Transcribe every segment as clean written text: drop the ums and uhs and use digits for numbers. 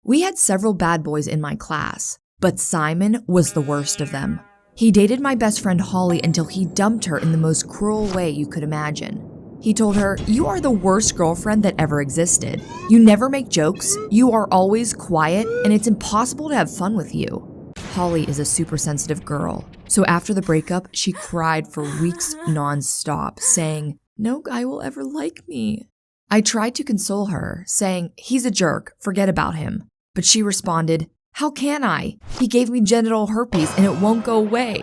We had several bad boys in my class, but Simon was the worst of them. He dated my best friend Holly until he dumped her in the most cruel way you could imagine. He told her, "You are the worst girlfriend that ever existed. You never make jokes, you are always quiet, and it's impossible to have fun with you." Holly is a super sensitive girl, so after the breakup, she cried for weeks non-stop, saying, "No guy will ever like me." I tried to console her, saying, "He's a jerk, forget about him." But she responded, "How can I? He gave me genital herpes and it won't go away."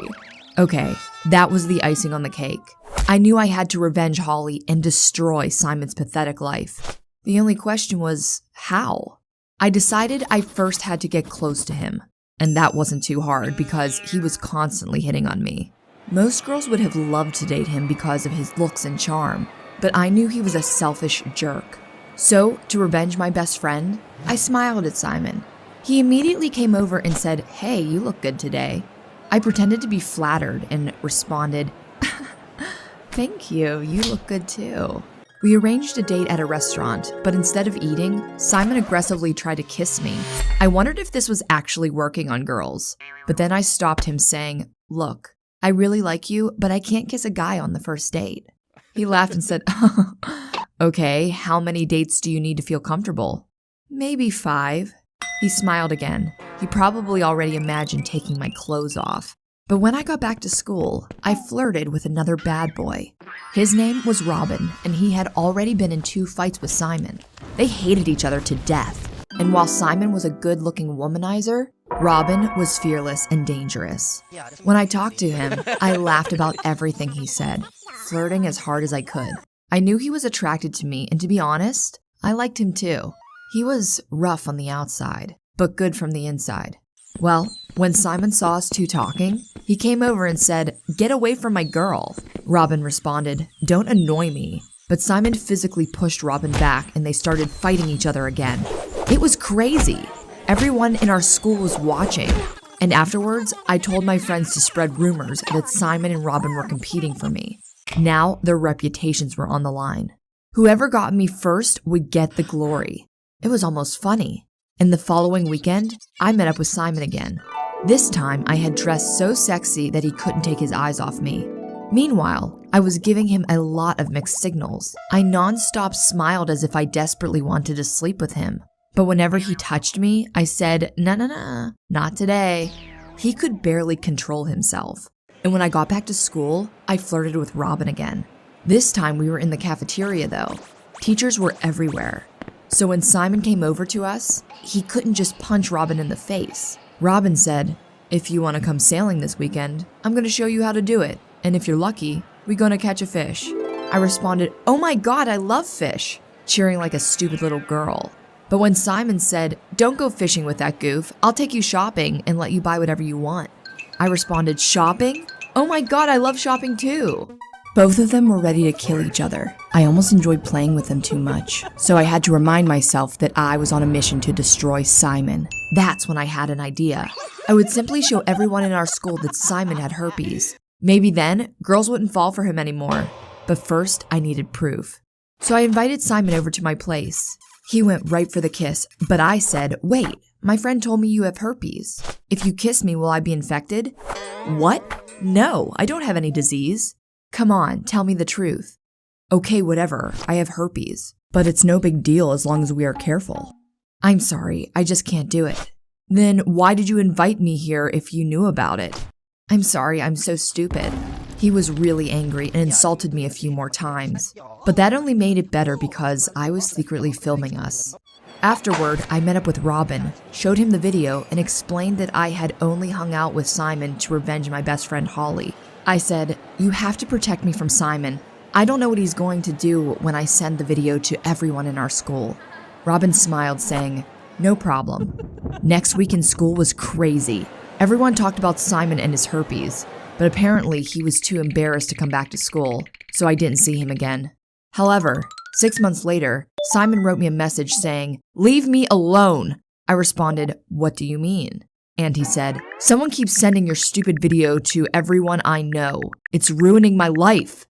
Okay, that was the icing on the cake. I knew I had to revenge Holly and destroy Simon's pathetic life. The only question was, how? I decided I first had to get close to him. And that wasn't too hard because he was constantly hitting on me. Most girls would have loved to date him because of his looks and charm, but I knew he was a selfish jerk. So, to revenge my best friend, I smiled at Simon. He immediately came over and said, "Hey, you look good today." I pretended to be flattered and responded, "Thank you, you look good too." We arranged a date at a restaurant, but instead of eating, Simon aggressively tried to kiss me. I wondered if this was actually working on girls, but then I stopped him saying, "Look, I really like you, but I can't kiss a guy on the first date." He laughed and said, "Okay, how many dates do you need to feel comfortable?" "Maybe 5. He smiled again. He probably already imagined taking my clothes off. But when I got back to school, I flirted with another bad boy. His name was Robin, and he had already been in 2 fights with Simon. They hated each other to death. And while Simon was a good-looking womanizer, Robin was fearless and dangerous. When I talked to him, I laughed about everything he said, flirting as hard as I could. I knew he was attracted to me, and to be honest, I liked him too. He was rough on the outside, but good from the inside. Well, when Simon saw us 2 talking, he came over and said, "Get away from my girl." Robin responded, "Don't annoy me." But Simon physically pushed Robin back and they started fighting each other again. It was crazy. Everyone in our school was watching. And afterwards, I told my friends to spread rumors that Simon and Robin were competing for me. Now their reputations were on the line. Whoever got me first would get the glory. It was almost funny. And the following weekend, I met up with Simon again. This time, I had dressed so sexy that he couldn't take his eyes off me. Meanwhile, I was giving him a lot of mixed signals. I non-stop smiled as if I desperately wanted to sleep with him. But whenever he touched me, I said, "Nah, not today." He could barely control himself. And when I got back to school, I flirted with Robin again. This time we were in the cafeteria though. Teachers were everywhere. So when Simon came over to us, he couldn't just punch Robin in the face. Robin said, "If you want to come sailing this weekend, I'm going to show you how to do it. And if you're lucky, we're going to catch a fish." I responded, "Oh my God, I love fish," cheering like a stupid little girl. But when Simon said, "Don't go fishing with that goof, I'll take you shopping and let you buy whatever you want," I responded, "Shopping? Oh my God, I love shopping too." Both of them were ready to kill each other. I almost enjoyed playing with them too much, so I had to remind myself that I was on a mission to destroy Simon. That's when I had an idea. I would simply show everyone in our school that Simon had herpes. Maybe then, girls wouldn't fall for him anymore. But first, I needed proof. So I invited Simon over to my place. He went right for the kiss, but I said, "Wait, my friend told me you have herpes. If you kiss me, will I be infected?" "What? No, I don't have any disease." "Come on, tell me the truth." "Okay, whatever, I have herpes, but it's no big deal as long as we are careful." "I'm sorry, I just can't do it." "Then why did you invite me here if you knew about it?" "I'm sorry, I'm so stupid." He was really angry and insulted me a few more times, but that only made it better because I was secretly filming us. Afterward, I met up with Robin, showed him the video, and explained that I had only hung out with Simon to revenge my best friend Holly. I said, "You have to protect me from Simon. I don't know what he's going to do when I send the video to everyone in our school." Robin smiled, saying, "No problem." Next week in school was crazy. Everyone talked about Simon and his herpes, but apparently he was too embarrassed to come back to school, so I didn't see him again. However, 6 months later, Simon wrote me a message saying, "Leave me alone." I responded, "What do you mean?" And he said, "Someone keeps sending your stupid video to everyone I know. It's ruining my life."